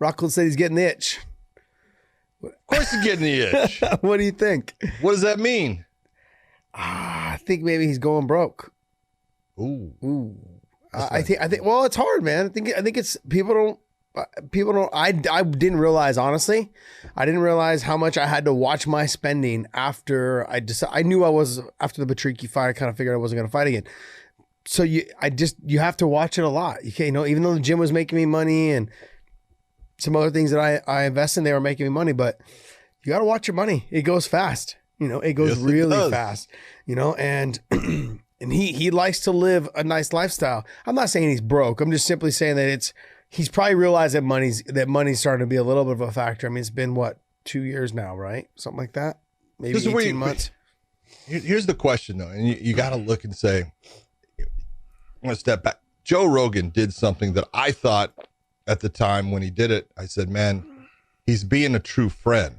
Rockhold said he's getting the itch. Of course he's getting the itch. What do you think? What does that mean? I think maybe he's going broke. Ooh. I think. Well, it's hard, man. I think it's people don't. I didn't realize, honestly, I didn't realize how much I had to watch my spending after I knew I was, after the Patricky fight, I kind of figured I wasn't going to fight again. So you have to watch it a lot. You can't, even though the gym was making me money and some other things that I invest in, they were making me money, but you got to watch your money. It goes fast, it goes really fast, and, and he likes to live a nice lifestyle. I'm not saying he's broke. I'm just simply saying that he's probably realized that money's starting to be a little bit of a factor. I mean, it's been 2 years now, right? Something like that. Maybe 18 months. Here's the question though. And you got to look and say, I'm going to step back. Joe Rogan did something that I thought at the time when he did it, I said, man, he's being a true friend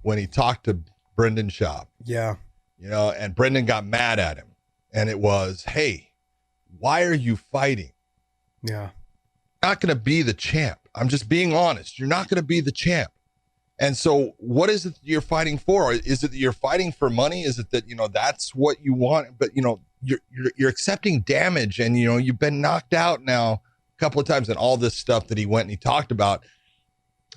when he talked to Brendan Schaub. Yeah. And Brendan got mad at him. And it was, hey, why are you fighting? Yeah. Not going to be the champ. I'm just being honest. You're not going to be the champ. And so what is it you're fighting for? Is it that you're fighting for money? Is it that, that's what you want? But, you're accepting damage and, you've been knocked out now a couple of times, and all this stuff that he went and he talked about.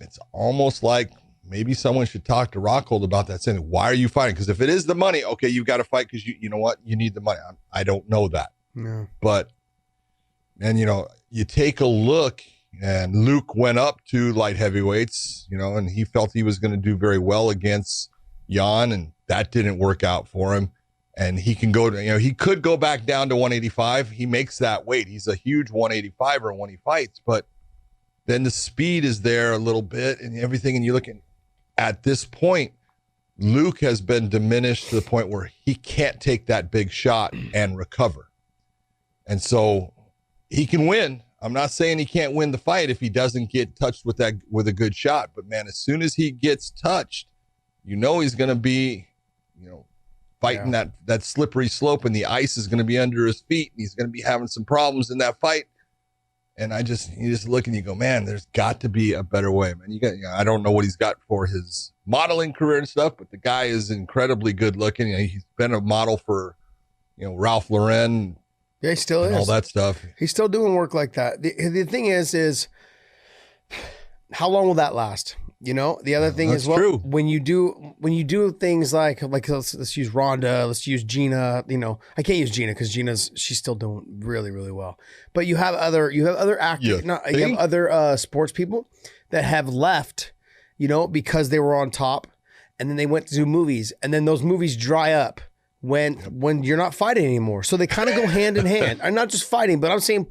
It's almost like maybe someone should talk to Rockhold about that, saying, why are you fighting? Because if it is the money, okay, you've got to fight because you know what? You need the money. I don't know that. No. But, and, you take a look, and Luke went up to light heavyweights, and he felt he was going to do very well against Jan, and that didn't work out for him. And he can go to, he could go back down to 185. He makes that weight. He's a huge 185er when he fights, but then the speed is there a little bit and everything. And you look at this point, Luke has been diminished to the point where he can't take that big shot and recover. And so he can win. I'm not saying he can't win the fight if he doesn't get touched with a good shot. But man, as soon as he gets touched, he's going to be, fighting that slippery slope, and the ice is going to be under his feet, and he's going to be having some problems in that fight. And you just look and you go, man, there's got to be a better way, man. I don't know what he's got for his modeling career and stuff, but the guy is incredibly good looking. He's been a model for, Ralph Lauren. Yeah, he still is. All that stuff. He's still doing work like that. The thing is how long will that last? The other thing is, true. when you do things like let's use Rhonda, let's use Gina. I can't use Gina because she's still doing really, really well. But you have other actors, you have other sports people that have left, because they were on top, and then they went to do movies, and then those movies dry up when you're not fighting anymore. So they kind of go hand in hand. I'm not just fighting, but I'm saying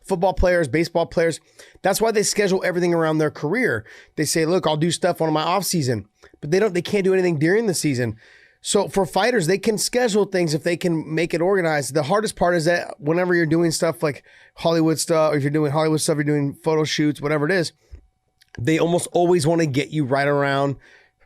football players, baseball players. That's why they schedule everything around their career. They say, look, I'll do stuff on my off season, but they can't do anything during the season. So for fighters, they can schedule things if they can make it organized. The hardest part is that whenever you're doing stuff like Hollywood stuff, or if you're doing Hollywood stuff, you're doing photo shoots, whatever it is, they almost always want to get you right around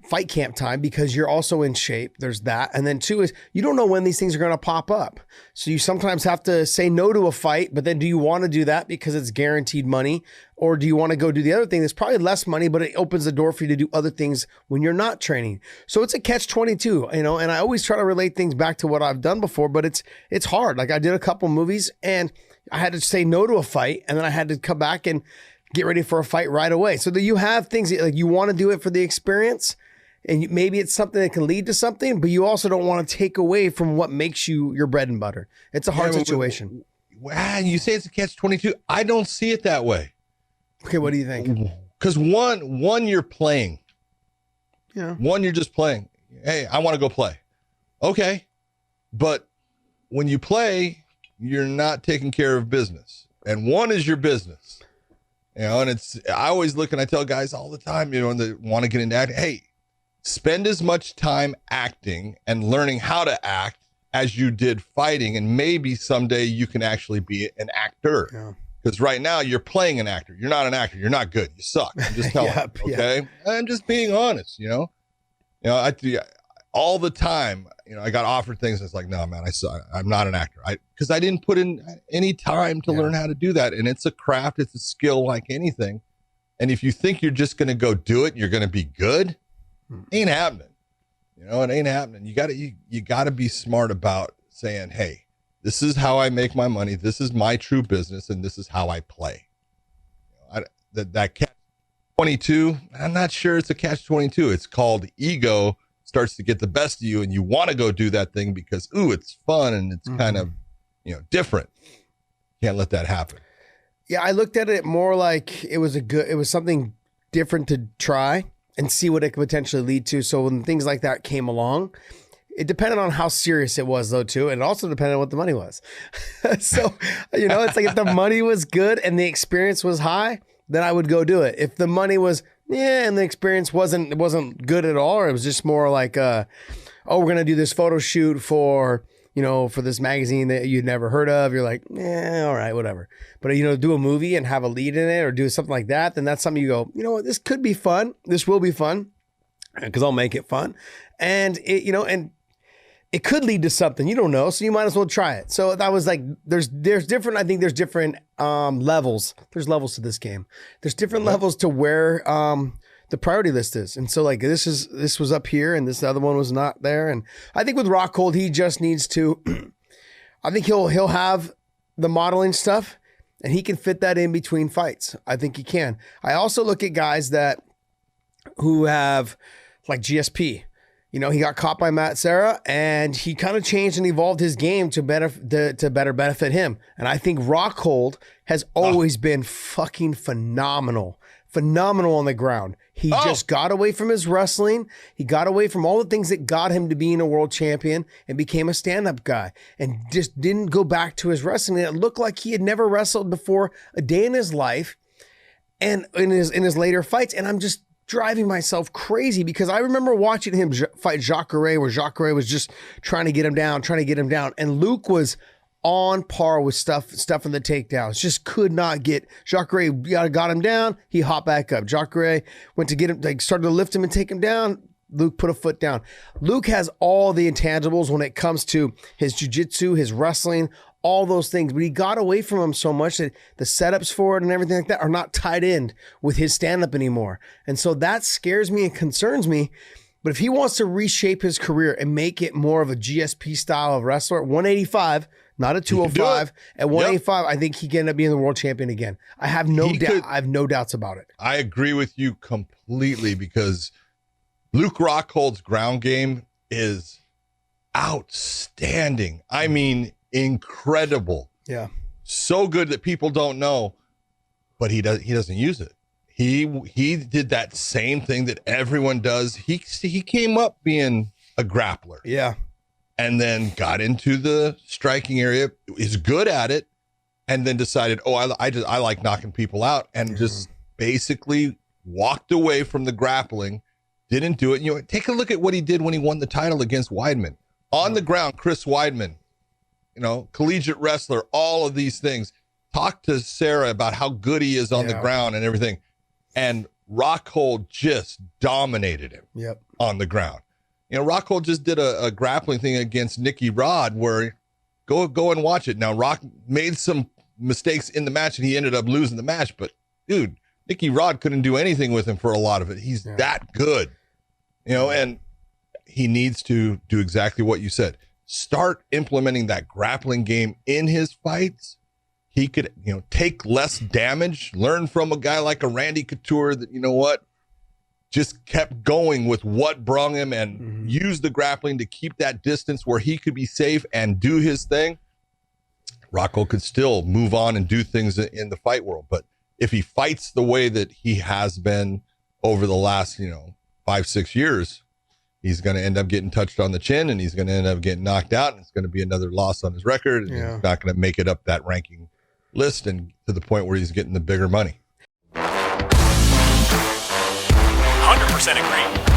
fight camp time because you're also in shape. There's that. And then two is you don't know when these things are going to pop up. So you sometimes have to say no to a fight, but then do you want to do that because it's guaranteed money? Or do you want to go do the other thing that's probably less money, but it opens the door for you to do other things when you're not training? So it's a catch-22, and I always try to relate things back to what I've done before, but it's hard. Like I did a couple movies and I had to say no to a fight, and then I had to come back and get ready for a fight right away. So that you have things like you want to do it for the experience, and maybe it's something that can lead to something, but you also don't want to take away from what makes you your bread and butter. It's a hard situation. You say it's a catch-22. I don't see it that way. Okay, what do you think? Because one, you're playing. Yeah. One, you're just playing. Hey, I want to go play. Okay. But when you play, you're not taking care of business. And one is your business. And I always look and I tell guys all the time, and they want to get into acting, hey, spend as much time acting and learning how to act as you did fighting. And maybe someday you can actually be an actor. Yeah. Because right now you're playing an actor. You're not an actor. You're not good. You suck. I'm just telling you. Okay. Yeah. I'm just being honest, I all the time, I got offered things. It's like, no, man, I'm not an actor. Because I didn't put in any time to learn how to do that. And it's a craft. It's a skill like anything. And if you think you're just going to go do it, you're going to be good, ain't happening. It ain't happening. You gotta be smart about saying, hey, this is how I make my money. This is my true business, and this is how I play. That catch 22, I'm not sure it's a catch 22. It's called ego starts to get the best of you, and you want to go do that thing because, it's fun and it's kind of, different. Can't let that happen. Yeah, I looked at it more like it was something different to try and see what it could potentially lead to. So when things like that came along, it depended on how serious it was, though, too. And it also depended on what the money was. So, it's like if the money was good and the experience was high, then I would go do it. If the money was, and the experience wasn't good at all, or it was just more like, we're going to do this photo shoot for this magazine that you'd never heard of. You're like, all right, whatever. But, do a movie and have a lead in it or do something like that, then that's something you go, what, this could be fun. This will be fun because I'll make it fun. And and it could lead to something, you don't know. So you might as well try it. So that was like, there's different, I think there's different levels. There's levels to this game. There's different levels to where the priority list is. And so like this was up here and this other one was not there. And I think with Rockhold, he just needs to, I think he'll have the modeling stuff and he can fit that in between fights. I think he can. I also look at guys who have like GSP. He got caught by Matt Serra and he kind of changed and evolved his game to better benefit him. And I think Rockhold has always been fucking phenomenal on the ground. He just got away from his wrestling. He got away from all the things that got him to being a world champion and became a stand-up guy and just didn't go back to his wrestling. It looked like he had never wrestled before a day in his life and in his later fights. And I'm just driving myself crazy because I remember watching him fight Jacare where Jacare was just trying to get him down. And Luke was on par with stuff in the takedowns. Just could not get Jacare. Got him down. He hopped back up. Jacare went to get him, like started to lift him and take him down. Luke put a foot down. Luke has all the intangibles when it comes to his jiu-jitsu, his wrestling, all those things, but he got away from him so much that the setups for it and everything like that are not tied in with his stand-up anymore. And so that scares me and concerns me. But if he wants to reshape his career and make it more of a GSP style of wrestler, 185, not a 205, at 185, I think he can end up being the world champion again. I have no doubt. I have no doubts about it. I agree with you completely because Luke Rockhold's ground game is outstanding. I mean, incredible. Yeah. So good that people don't know, but he doesn't use it. He did that same thing that everyone does. He came up being a grappler. Yeah. And then got into the striking area, is good at it, and then decided, I like knocking people out, and just basically walked away from the grappling, didn't do it. Take a look at what he did when he won the title against Weidman. On the ground, Chris Weidman, collegiate wrestler, all of these things. Talk to Sarah about how good he is on the ground and everything. And Rockhold just dominated him on the ground. Rockhold just did a grappling thing against Nicky Rod where go and watch it. Now, Rock made some mistakes in the match and he ended up losing the match. But, dude, Nicky Rod couldn't do anything with him for a lot of it. He's that good, and he needs to do exactly what you said. Start implementing that grappling game in his fights. He could, take less damage, learn from a guy like a Randy Couture that, just kept going with what brung him and use the grappling to keep that distance where he could be safe and do his thing. Rockhold could still move on and do things in the fight world. But if he fights the way that he has been over the last, 5-6 years, he's going to end up getting touched on the chin and he's going to end up getting knocked out. And it's going to be another loss on his record. And he's not going to make it up that ranking list and to the point where he's getting the bigger money. 100% agree.